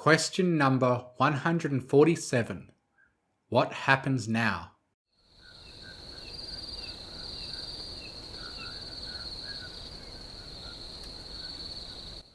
Question number 147. What happens now?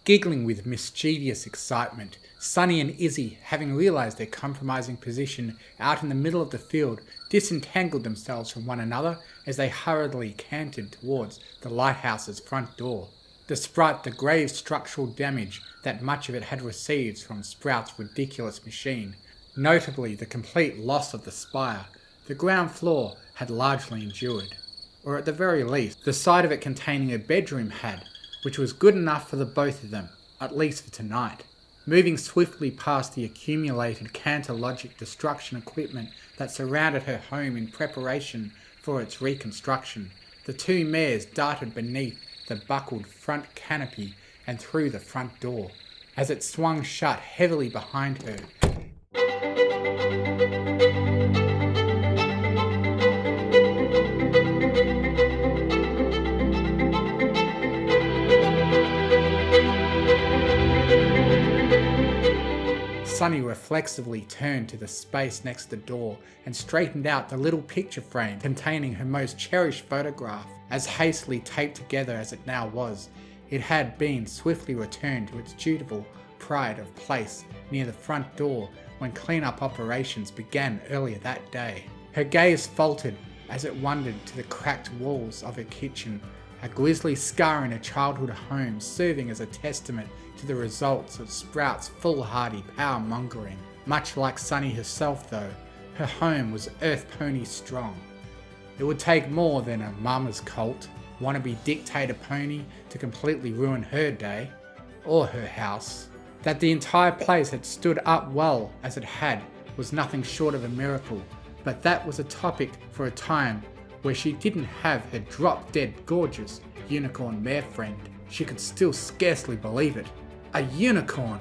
Giggling with mischievous excitement, Sunny and Izzy, having realised their compromising position out in the middle of the field, disentangled themselves from one another as they hurriedly cantered towards the lighthouse's front door. Despite the grave structural damage that much of it had received from Sprout's ridiculous machine, notably the complete loss of the spire, the ground floor had largely endured. Or at the very least, the side of it containing a bedroom had, which was good enough for the both of them, at least for tonight. Moving swiftly past the accumulated cantalogic destruction equipment that surrounded her home in preparation for its reconstruction, the two mares darted beneath the buckled front canopy and through the front door, as it swung shut heavily behind her. Sunny reflexively turned to the space next to the door and straightened out the little picture frame containing her most cherished photograph. As hastily taped together as it now was, it had been swiftly returned to its dutiful pride of place near the front door when clean-up operations began earlier that day. Her gaze faltered as it wandered to the cracked walls of her kitchen, a grisly scar in her childhood home serving as a testament to the results of Sprout's foolhardy power-mongering. Much like Sunny herself though, her home was earth pony strong. It would take more than a mama's cult, wannabe dictator pony to completely ruin her day, or her house. That the entire place had stood up well as it had was nothing short of a miracle, but that was a topic for a time where she didn't have her drop-dead gorgeous unicorn mare friend. She could still scarcely believe it. A unicorn!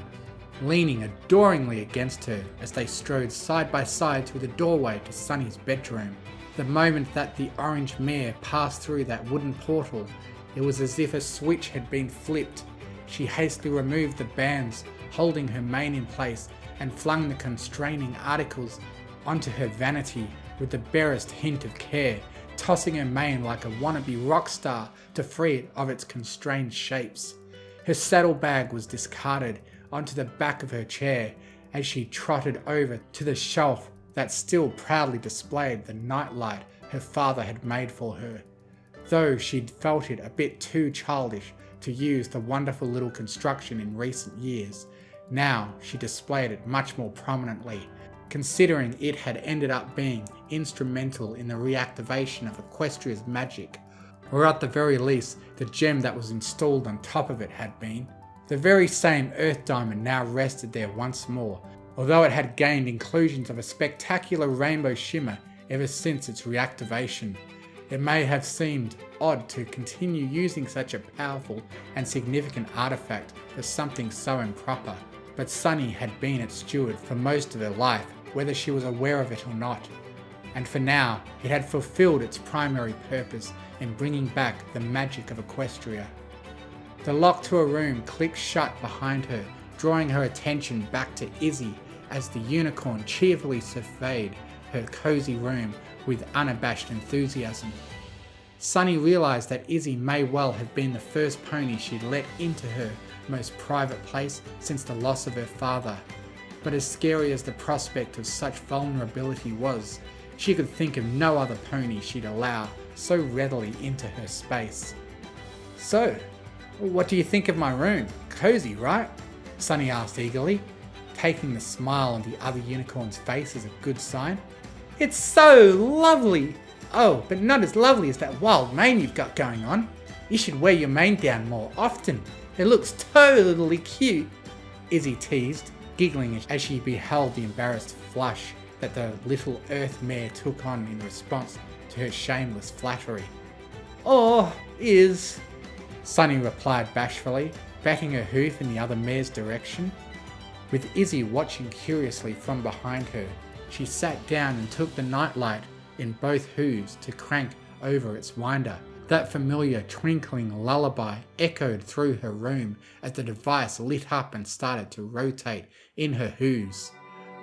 Leaning adoringly against her as they strode side by side through the doorway to Sunny's bedroom. The moment that the orange mare passed through that wooden portal, it was as if a switch had been flipped. She hastily removed the bands holding her mane in place and flung the constraining articles onto her vanity with the barest hint of care, tossing her mane like a wannabe rock star to free it of its constrained shapes. Her saddlebag was discarded onto the back of her chair as she trotted over to the shelf that still proudly displayed the nightlight her father had made for her. Though she'd felt it a bit too childish to use the wonderful little construction in recent years, now she displayed it much more prominently, considering it had ended up being instrumental in the reactivation of Equestria's magic, or at the very least the gem that was installed on top of it had been. The very same earth diamond now rested there once more, although it had gained inclusions of a spectacular rainbow shimmer ever since its reactivation. It may have seemed odd to continue using such a powerful and significant artifact for something so improper, but Sunny had been its steward for most of her life, whether she was aware of it or not. And for now, it had fulfilled its primary purpose in bringing back the magic of Equestria. The lock to her room clicked shut behind her, drawing her attention back to Izzy as the unicorn cheerfully surveyed her cozy room with unabashed enthusiasm. Sunny realised that Izzy may well have been the first pony she'd let into her most private place since the loss of her father. But as scary as the prospect of such vulnerability was, she could think of no other pony she'd allow so readily into her space. "So, what do you think of my room? Cozy, right?" Sunny asked eagerly, taking the smile on the other unicorn's face as a good sign. "It's so lovely! Oh, but not as lovely as that wild mane you've got going on. You should wear your mane down more often. It looks totally cute," Izzy teased, giggling as she beheld the embarrassed flush that the little earth mare took on in response to her shameless flattery. "Oh, is," Sunny replied bashfully, batting her hoof in the other mare's direction. With Izzy watching curiously from behind her, she sat down and took the nightlight in both hooves to crank over its winder, That familiar twinkling lullaby echoed through her room as the device lit up and started to rotate in her hooves.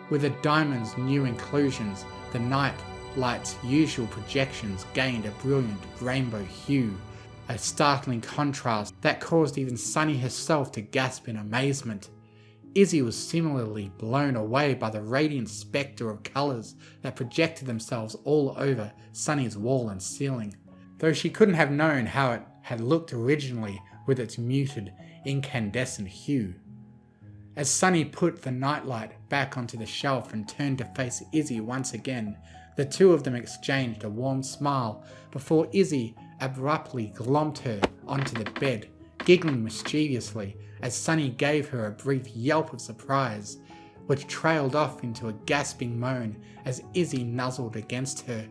With the diamond's new inclusions, the night light's usual projections gained a brilliant rainbow hue, a startling contrast that caused even Sunny herself to gasp in amazement. Izzy was similarly blown away by the radiant spectre of colours that projected themselves all over Sunny's wall and ceiling, though she couldn't have known how it had looked originally with its muted, incandescent hue. As Sunny put the nightlight back onto the shelf and turned to face Izzy once again, the two of them exchanged a warm smile before Izzy abruptly glommed her onto the bed, giggling mischievously as Sunny gave her a brief yelp of surprise, which trailed off into a gasping moan as Izzy nuzzled against her,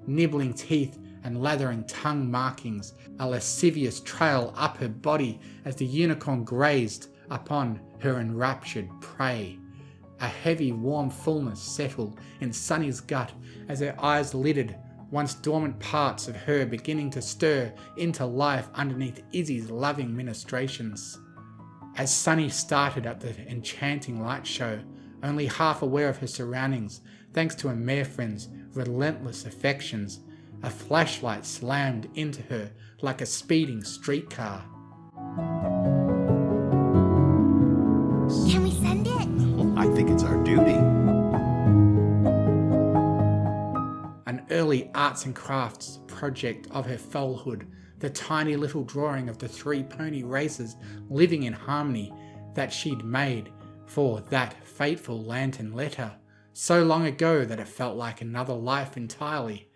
nibbling teeth and lathering tongue markings, a lascivious trail up her body as the unicorn grazed upon her enraptured prey. A heavy warm fullness settled in Sunny's gut as her eyes lidded, once dormant parts of her beginning to stir into life underneath Izzy's loving ministrations. As Sunny started at the enchanting light show, only half aware of her surroundings thanks to her mare friend's relentless affections, a flashlight slammed into her like a speeding streetcar. Can we send it? Well, I think it's our duty. An early arts and crafts project of her foalhood, the tiny little drawing of the 3 pony racers living in harmony that she'd made for that fateful lantern letter, so long ago that it felt like another life entirely.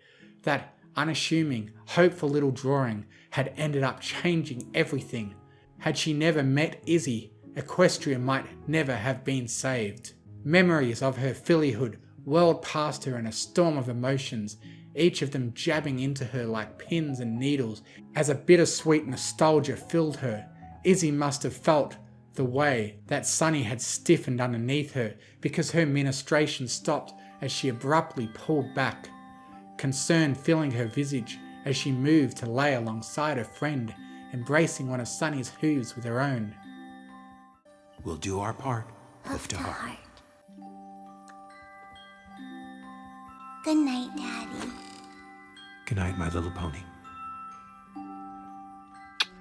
That unassuming, hopeful little drawing had ended up changing everything. Had she never met Izzy, Equestria might never have been saved. Memories of her fillyhood whirled past her in a storm of emotions, each of them jabbing into her like pins and needles as a bittersweet nostalgia filled her. Izzy must have felt the way that Sunny had stiffened underneath her because her ministration stopped as she abruptly pulled back, concern filling her visage as she moved to lay alongside her friend, embracing one of Sunny's hooves with her own. We'll do our part, hoof to heart. Good night, Daddy. Good night, my little pony.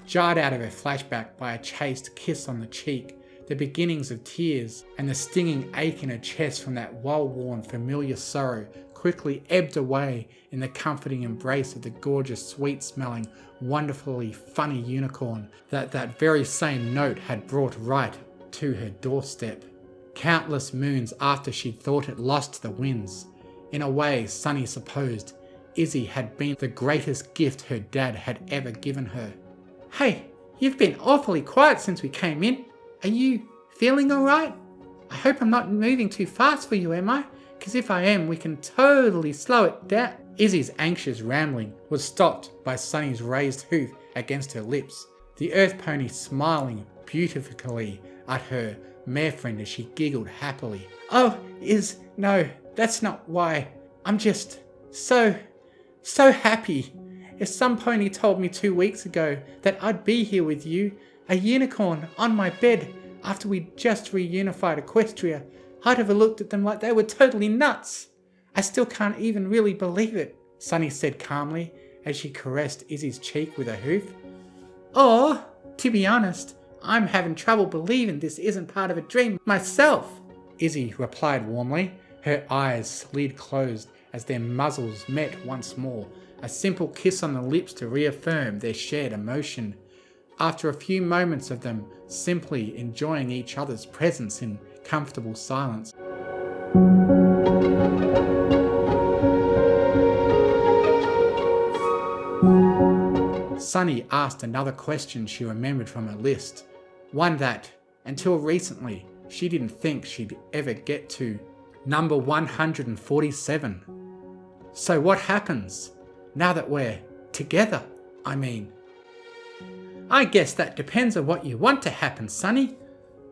Jarred out of her flashback by a chaste kiss on the cheek, the beginnings of tears, and the stinging ache in her chest from that well-worn familiar sorrow quickly ebbed away in the comforting embrace of the gorgeous, sweet-smelling, wonderfully funny unicorn that very same note had brought right to her doorstep. Countless moons after she'd thought it lost the winds. In a way, Sunny supposed Izzy had been the greatest gift her dad had ever given her. "Hey, you've been awfully quiet since we came in. Are you feeling alright? I hope I'm not moving too fast for you, am I? Because if I am, we can totally slow it down." Izzy's anxious rambling was stopped by Sunny's raised hoof against her lips, the earth pony smiling beautifully at her mare friend as she giggled happily. "Oh, no, that's not why. I'm just so happy. If some pony told me 2 weeks ago that I'd be here with you, a unicorn on my bed after we'd just reunified Equestria, I'd have looked at them like they were totally nuts. I still can't even really believe it," Sunny said calmly as she caressed Izzy's cheek with a hoof. "Or, to be honest, I'm having trouble believing this isn't part of a dream myself," Izzy replied warmly. Her eyes slid closed as their muzzles met once more, a simple kiss on the lips to reaffirm their shared emotion. After a few moments of them simply enjoying each other's presence in comfortable silence. Sunny asked another question she remembered from her list, one that, until recently, she didn't think she'd ever get to. Number 147. "So what happens now that we're together, I mean?" "I guess that depends on what you want to happen, Sunny.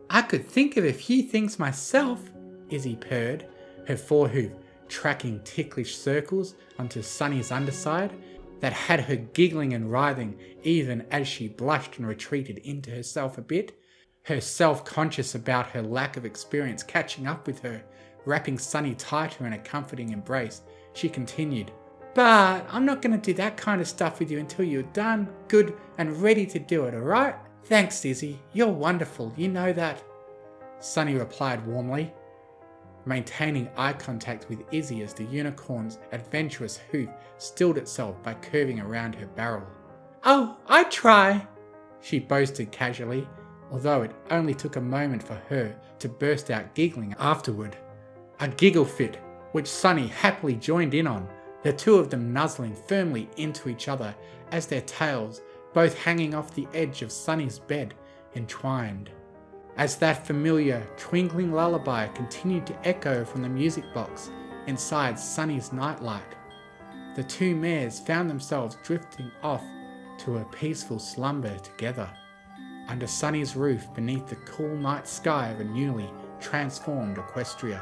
I could think of a few things myself," Izzy purred, her forehoof tracking ticklish circles onto Sunny's underside. that had her giggling and writhing even as she blushed and retreated into herself a bit, her self-conscious about her lack of experience catching up with her. Wrapping Sunny tighter in a comforting embrace, she continued, "But I'm not going to do that kind of stuff with you until you're done, good, and ready to do it, alright? Thanks, Izzy. You're wonderful, you know that." Sunny replied warmly, maintaining eye contact with Izzy as the unicorn's adventurous hoof stilled itself by curving around her barrel. "Oh, I try," she boasted casually, although it only took a moment for her to burst out giggling afterward. A giggle fit, which Sunny happily joined in on, the two of them nuzzling firmly into each other as their tails, both hanging off the edge of Sunny's bed, entwined. As that familiar, twinkling lullaby continued to echo from the music box inside Sunny's nightlight, the two mares found themselves drifting off to a peaceful slumber together, under Sunny's roof beneath the cool night sky of a newly transformed Equestria.